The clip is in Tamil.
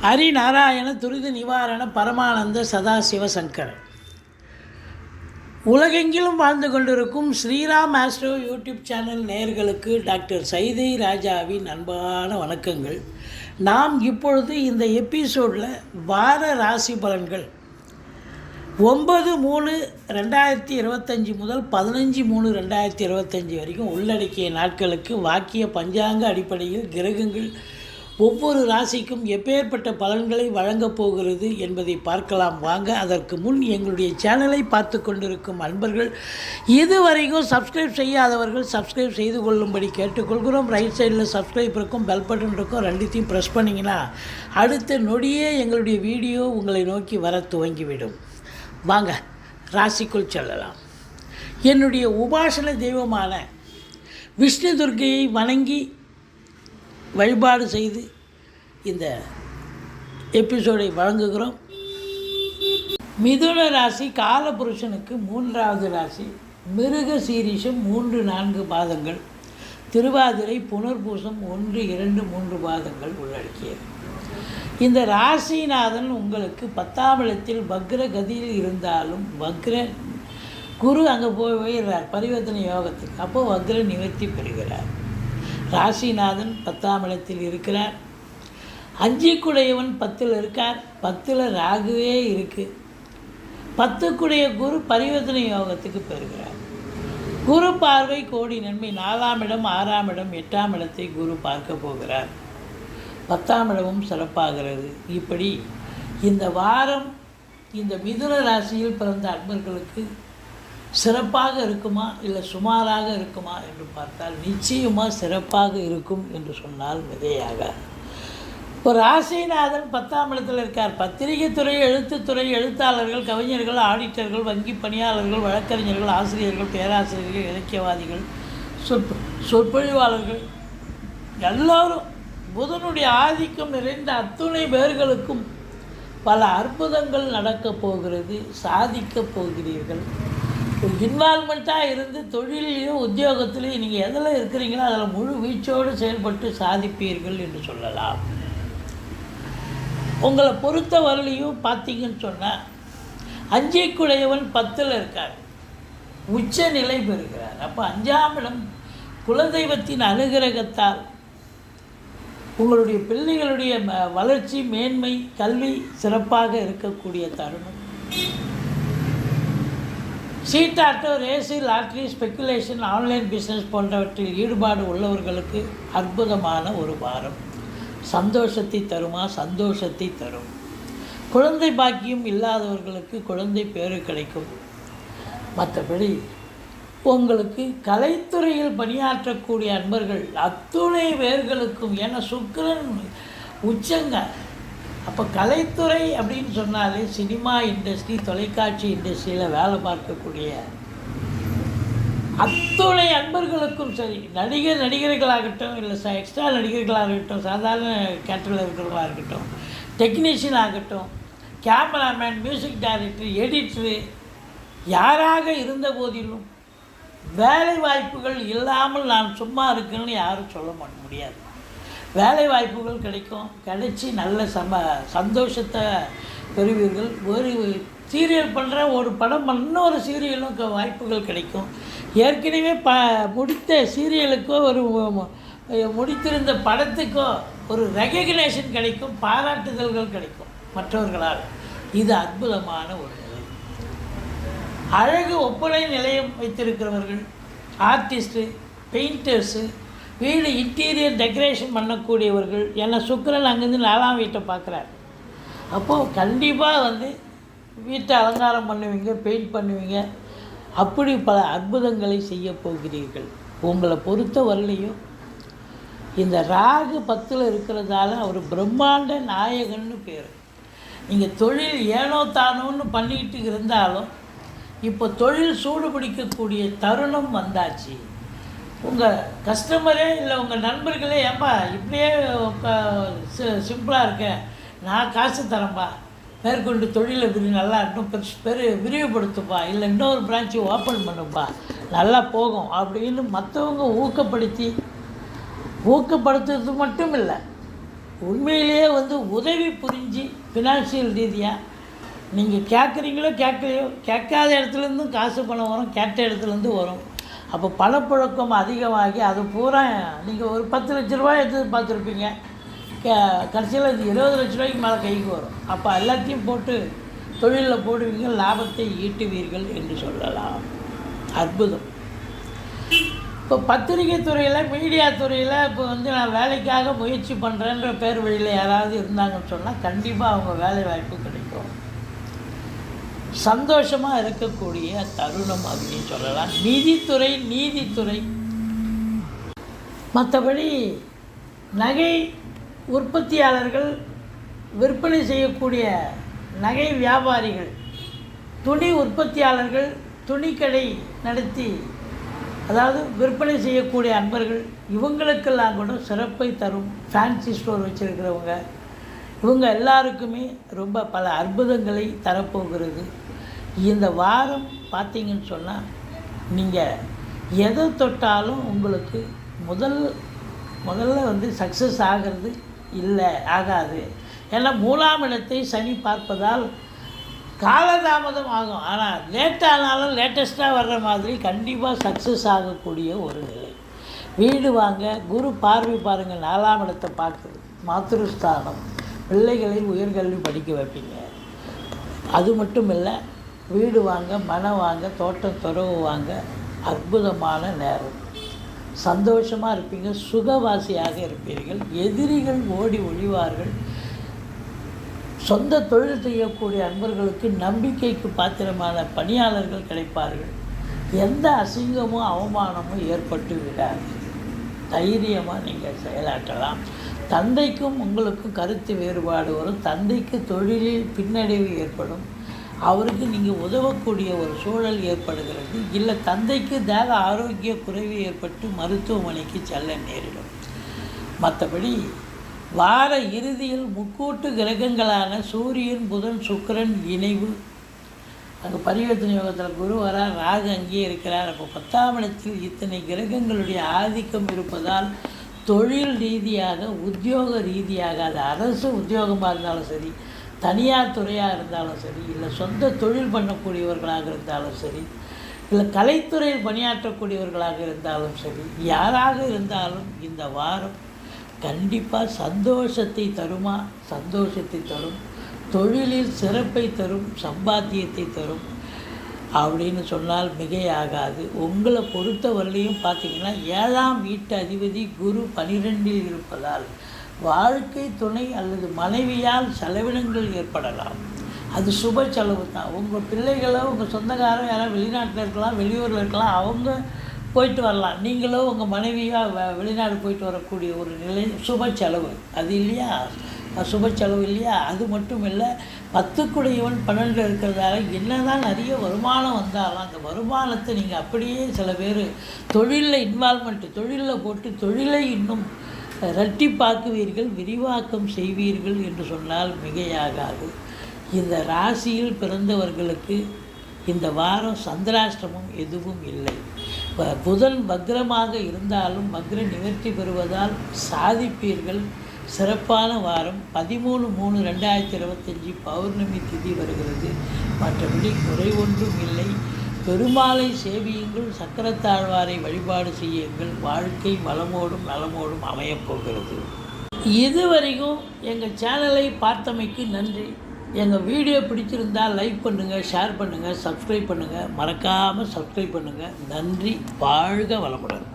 ஹரிநாராயண துரித நிவாரண பரமானந்த சதாசிவ சங்கர. உலகெங்கிலும் வாழ்ந்து கொண்டிருக்கும் ஸ்ரீராம் ஆஸ்ட்ரோ யூடியூப் சேனல் நேயர்களுக்கு டாக்டர் சைதை ராஜாவின் அன்பான வணக்கங்கள். நாம் இப்பொழுது இந்த எபிசோடில் வார ராசி பலன்கள் 9/3/2025 முதல் 15/3/2025 வரைக்கும் உள்ளடக்கிய நாட்களுக்கு வாக்கிய பஞ்சாங்க அடிப்படையில் கிரகங்கள் ஒவ்வொரு ராசிக்கும் எப்பேற்பட்ட பலன்களை வழங்கப் போகிறது என்பதை பார்க்கலாம் வாங்க. அதற்கு முன் எங்களுடைய சேனலை பார்த்து கொண்டிருக்கும் அன்பர்கள், இதுவரைக்கும் சப்ஸ்கிரைப் செய்யாதவர்கள் சப்ஸ்கிரைப் செய்து கொள்ளும்படி கேட்டுக்கொள்கிறோம். ரைட் சைடில் சப்ஸ்கிரைப் இருக்கும், பெல் பட்டன் இருக்கும், ரெண்டுத்தையும் ப்ரெஸ் பண்ணிங்கன்னா அடுத்த நொடியே எங்களுடைய வீடியோ உங்களை நோக்கி வர துவங்கிவிடும். வாங்க ராசிக்குள் செல்லலாம். என்னுடைய உபாசன தெய்வமான விஷ்ணு துர்க்கையை வணங்கி வழிபாடு செய்து இந்த எபிசோடை வழங்குகிறோம். மிதுன ராசி காலபுருஷனுக்கு 3வது ராசி. மிருக சீரிஷம் 3-4 பாதங்கள், திருவாதிரை புனர்பூசம் 1-2-3 பாதங்கள் உள்ளடக்கியது. இந்த ராசிநாதன் உங்களுக்கு 10ஆம் இடத்தில் வக்ர கதியில் இருந்தாலும் வக்ர குரு அங்கே போயிடுறார் பரிவர்த்தனை யோகத்துக்கு. அப்போது வக்ர நிவர்த்தி பெறுகிறார். ராசிநாதன் 10ஆம் இடத்தில் இருக்கிறார். 5க்குடையவன் 10ல் இருக்கார். 10ல் ராகுவே இருக்குது. 10க்குடைய குரு பரிவர்த்தனை யோகத்துக்கு பெறுகிறார். குரு பார்வை கோடி நன்மை. 4ஆம் இடம், 6ஆம் இடம், 8ஆம் இடத்தை குரு பார்க்க போகிறார். 10ஆம் இடமும் சிறப்பாகிறது. இப்படி இந்த வாரம் இந்த மிதுன ராசியில் பிறந்த அன்பர்களுக்கு சிறப்பாக இருக்குமா இல்லை சுமாராக இருக்குமா என்று பார்த்தால் நிச்சயமாக சிறப்பாக இருக்கும் என்று சொன்னால் மிகையாக. ஒரு ராசிநாதன் 10ஆம் இடத்தில் இருக்கார். பத்திரிகை துறை, எழுத்துத்துறை, எழுத்தாளர்கள், கவிஞர்கள், ஆடிட்டர்கள், வங்கி பணியாளர்கள், வழக்கறிஞர்கள், ஆசிரியர்கள், பேராசிரியர்கள், இலக்கியவாதிகள், சொற்பொழிவாளர்கள் எல்லோரும் புதனுடைய ஆதிக்கம் நிறைந்த அத்துணை பேர்களுக்கும் பல அற்புதங்கள் நடக்கப் போகிறது. சாதிக்கப் போகிறீர்கள். ஒரு இன்வால்மெண்ட்டாக இருந்து தொழிலையும் உத்தியோகத்திலையும் நீங்கள் எதில் இருக்கிறீங்களோ அதில் முழு வீச்சோடு செயல்பட்டு சாதிப்பீர்கள் என்று சொல்லலாம். உங்களை பொறுத்த வரலையும் பார்த்தீங்கன்னு சொன்னால் 5க்குடையவன் 10ல் இருக்கார். உச்ச நிலை பெறுகிறார். அப்போ 5ஆம் இடம் குலதெய்வத்தின் அனுகிரகத்தால் உங்களுடைய பிள்ளைகளுடைய வளர்ச்சி, மேன்மை, கல்வி சிறப்பாக இருக்கக்கூடிய தருணம். சீட்டாட்டோ, race, lottery, speculation, online business போன்றவற்றில் ஈடுபாடு உள்ளவர்களுக்கு அற்புதமான ஒரு வாரம். சந்தோஷத்தை தருமா? சந்தோஷத்தை தரும். குழந்தை பாக்கியம் இல்லாதவர்களுக்கு குழந்தை பேறு கிடைக்கும். மற்றபடி உங்களுக்கு கலைத்துறையில் பணியாற்றக்கூடிய அன்பர்கள் அத்துணை பேர்களுக்கும், ஏன்னா சுக்கிரன் உச்சங்க. அப்போ கலைத்துறை அப்படின்னு சொன்னாலே சினிமா இண்டஸ்ட்ரி, தொலைக்காட்சி இண்டஸ்ட்ரியில் வேலை பார்க்கக்கூடிய அத்துணை அன்பர்களுக்கும் சரி, நடிகர்களாகட்டும், இல்லை எக்ஸ்ட்ரா நடிகர்களாக இருக்கட்டும், சாதாரண கேட்டரில் இருக்கிறவங்களாக இருக்கட்டும், டெக்னீஷியன் ஆகட்டும், கேமராமேன், மியூசிக் டைரக்டர், எடிட்டரு, யாராக இருந்த போதிலும் வேலை வாய்ப்புகள் இல்லாமல் நான் சும்மா இருக்குன்னு யாரும் சொல்ல முடியாது. வேலை வாய்ப்புகள் கிடைக்கும். கிடைச்சி நல்ல சந்தோஷத்தை பெறுவீர்கள். ஒரு சீரியல் பண்ணுற, ஒரு படம் இன்னொரு சீரியலும் வாய்ப்புகள் கிடைக்கும். ஏற்கனவே முடித்த சீரியலுக்கோ ஒரு முடித்திருந்த படத்துக்கோ ஒரு ரெகக்னேஷன் கிடைக்கும், பாராட்டுதல்கள் கிடைக்கும் மற்றவர்களால். இது அற்புதமான ஒரு நிலை. அழகு ஒப்பனை நிலையம் வைத்திருக்கிறவர்கள், ஆர்டிஸ்ட்டு, பெயிண்டர்ஸு, வீடு இன்டீரியர் டெக்கரேஷன் பண்ணக்கூடியவர்கள், ஏன்னா சுக்கிரன் அங்கேருந்து 4ஆம் வீட்டை பார்க்குறார். அப்போது கண்டிப்பாக வீட்டை அலங்காரம் பண்ணுவீங்க, பெயிண்ட் பண்ணுவீங்க. அப்படி பல அற்புதங்களை செய்ய போகிறீர்கள். உங்களை பொறுத்த வரலையும் இந்த ராகு 10ல் இருக்கிறதால அவர் பிரம்மாண்ட நாயகன்னு பேர். நீங்கள் தொழில் ஏனோ தானோன்னு பண்ணிக்கிட்டு இருந்தாலும் இப்போ தொழில் சூடு பிடிக்கக்கூடிய தருணம் வந்தாச்சு. உங்கள் கஸ்டமரே இல்லை உங்கள் நண்பர்களே, ஏன்பா இப்படியே சிம்பிளாக இருக்கேன், நான் காசு தரேன்ப்பா, மேற்கொண்டு தொழிலை நல்லா இன்னும் விரிவுபடுத்துப்பா, இல்லை இன்னொரு பிரான்ச்சு ஓப்பன் பண்ணுப்பா, நல்லா போகும் அப்படின்னு மற்றவங்க ஊக்கப்படுத்துறது மட்டும் இல்லை, உண்மையிலேயே வந்து உதவி புரிஞ்சு ஃபினான்ஷியல் ரீதியாக நீங்கள் கேட்குறீங்களோ கேட்கலையோ, கேட்காத இடத்துலேருந்தும் காசு பணம் வரும், கேட்ட இடத்துலேருந்து வரும். அப்போ பணப்புழக்கம் அதிகமாகி அது பூரா நீங்கள் ஒரு 10 லட்ச ரூபாய் எதிர்பார்த்துருப்பீங்க, கடைசியில் இது 20 லட்ச ரூபாய்க்கு மேலே கைக்கு வரும். அப்போ எல்லாத்தையும் போட்டு தொழிலில் போடுவீங்க, லாபத்தை ஈட்டுவீர்கள் என்று சொல்லலாம். அற்புதம். இப்போ பத்திரிகை துறையில், மீடியா துறையில் இப்போ வந்து நான் வேலைக்காக முயற்சி பண்ணுறேன்ற பேர் வழியில் யாராவது இருந்தாங்கன்னு சொன்னால் கண்டிப்பாக அவங்க வேலை வாய்ப்பு கிடைக்கும். சந்தோஷமாக இருக்கக்கூடிய தருணம் அப்படின்னு சொல்லலாம். நீதித்துறை மற்றபடி நகை உற்பத்தியாளர்கள், விற்பனை செய்யக்கூடிய நகை வியாபாரிகள், துணி உற்பத்தியாளர்கள், துணிக்கடை நடத்தி அதாவது விற்பனை செய்யக்கூடிய அன்பர்கள், இவங்களுக்கெல்லாம் கூட சிறப்பை தரும். ஃபேன்சி ஸ்டோர் வச்சுருக்கிறவங்க, இவங்க எல்லாருக்குமே ரொம்ப பல அற்புதங்களை தரப்போகிறது. இந்த வாரம் பார்த்தீங்கன்னு சொன்னால் நீங்கள் எதை தொட்டாலும் உங்களுக்கு முதல்ல வந்து சக்ஸஸ் ஆகிறது இல்லை, ஆகாது. ஏன்னா 3ஆம் இடத்தை சனி பார்ப்பதால் காலதாமதம் ஆகும். ஆனால் லேட்டானாலும் லேட்டஸ்ட்டாக வர்ற மாதிரி கண்டிப்பாக சக்ஸஸ் ஆகக்கூடிய ஒரு நிலை. வீடு வாங்க குரு பார்வை பாருங்கள், 4ஆம் இடத்தை பார்க்குறது, மாத்ருஸ்தானம், பிள்ளைகளை உயர்கல்வி படிக்க வைப்பீங்க. அது மட்டும் இல்லை, வீடு வாங்க, மனம் வாங்க, தோட்டம் துறவு வாங்க அற்புதமான நேரம். சந்தோஷமாக இருப்பீங்க, சுகவாசியாக இருப்பீர்கள். எதிரிகள் ஓடி ஒழிவார்கள். சொந்த தொழில் செய்யக்கூடிய அன்பர்களுக்கு நம்பிக்கைக்கு பாத்திரமான பணியாளர்கள் கிடைப்பார்கள். எந்த அசிங்கமும் அவமானமும் ஏற்பட்டு விடாது. தைரியமாக நீங்கள் செயலாற்றலாம். தந்தைக்கும் உங்களுக்கும் கருத்து வேறுபாடு வரும். தந்தைக்கு தொழிலில் பின்னடைவு ஏற்படும். அவருக்கு நீங்கள் உதவக்கூடிய ஒரு சூழல் ஏற்படுகிறது. இல்லை தந்தைக்கு தேக ஆரோக்கிய குறைவு ஏற்பட்டு மருத்துவமனைக்கு செல்ல நேரிடும். மற்றபடி வார இறுதியில் முக்கூட்டு கிரகங்களான சூரியன், புதன், சுக்கிரன் இணைவு. அங்கே பரிவர்த்தனை யோகத்தில் குரு வரார், ராகு அங்கேயே இருக்கிறார். அப்போ 10ஆம் இடத்தில் இத்தனை கிரகங்களுடைய ஆதிக்கம் இருப்பதால் தொழில் ரீதியாக, உத்தியோக ரீதியாக, அது அரசு உத்தியோகமாக இருந்தாலும் சரி, தனியார் துறையாக இருந்தாலும் சரி, இல்லை சொந்த தொழில் பண்ணக்கூடியவர்களாக இருந்தாலும் சரி, இல்லை கலைத்துறையில் பணியாற்றக்கூடியவர்களாக இருந்தாலும் சரி, யாராக இருந்தாலும் இந்த வாரம் கண்டிப்பாக சந்தோஷத்தை தருமா? சந்தோஷத்தை தரும். தொழிலில் சிறப்பை தரும், சம்பாத்தியத்தை தரும் அப்படின்னு சொன்னால் மிகையாகாது. உங்களை பொறுத்தவரையிலையும் பார்த்திங்கன்னா 7ஆம் வீட்டு அதிபதி குரு 12இல் இருப்பதால் வாழ்க்கை துணை அல்லது மனைவியால் செலவினங்கள் ஏற்படலாம். அது சுப செலவு தான். உங்கள் பிள்ளைகளோ உங்கள் சொந்தக்காரோ யாராவது வெளிநாட்டில் இருக்கலாம், வெளியூரில் இருக்கலாம், அவங்க போயிட்டு வரலாம். நீங்களோ உங்கள் மனைவியாக வெளிநாடு போயிட்டு வரக்கூடிய ஒரு நிலை சுப செலவு. அது இல்லையா? சுப செலவு இல்லையா? அது மட்டும் இல்லை, 10க்குடையவன் 12 இருக்கிறதால என்ன தான் நிறைய வருமானம் வந்தாலும் அந்த வருமானத்தை நீங்கள் அப்படியே சில பேர் தொழிலில் இன்வால்மெண்ட்டு, தொழிலில் போட்டு தொழிலை இன்னும் இரட்டிப்பாக்குவீர்கள், விரிவாக்கம் செய்வீர்கள் என்று சொன்னால் மிகையாகாது. இந்த ராசியில் பிறந்தவர்களுக்கு இந்த வாரம் சந்திராஷ்டமம் எதுவும் இல்லை. புதன் வக்ரமாக இருந்தாலும் வக்ர நிவர்த்தி பெறுவதால் சாதிப்பீர்கள். சிறப்பான வாரம். 13/3/2025 பௌர்ணமி திதி வருகிறது. மற்றபடி குறை ஒன்றும் இல்லை. பெருமாளை சேவியுங்கள், சக்கரத்தாழ்வாரை வழிபாடு செய்யுங்கள். வாழ்க்கை வளமோடும் நலமோடும் அமையப்போகிறது. இதுவரைக்கும் எங்கள் சேனலை பார்த்தமைக்கு நன்றி. எங்கள் வீடியோ பிடிச்சிருந்தால் லைக் பண்ணுங்கள், ஷேர் பண்ணுங்கள், சப்ஸ்கிரைப் பண்ணுங்கள். மறக்காமல் சப்ஸ்கிரைப் பண்ணுங்கள். நன்றி. வாழ்க வளமுடன்.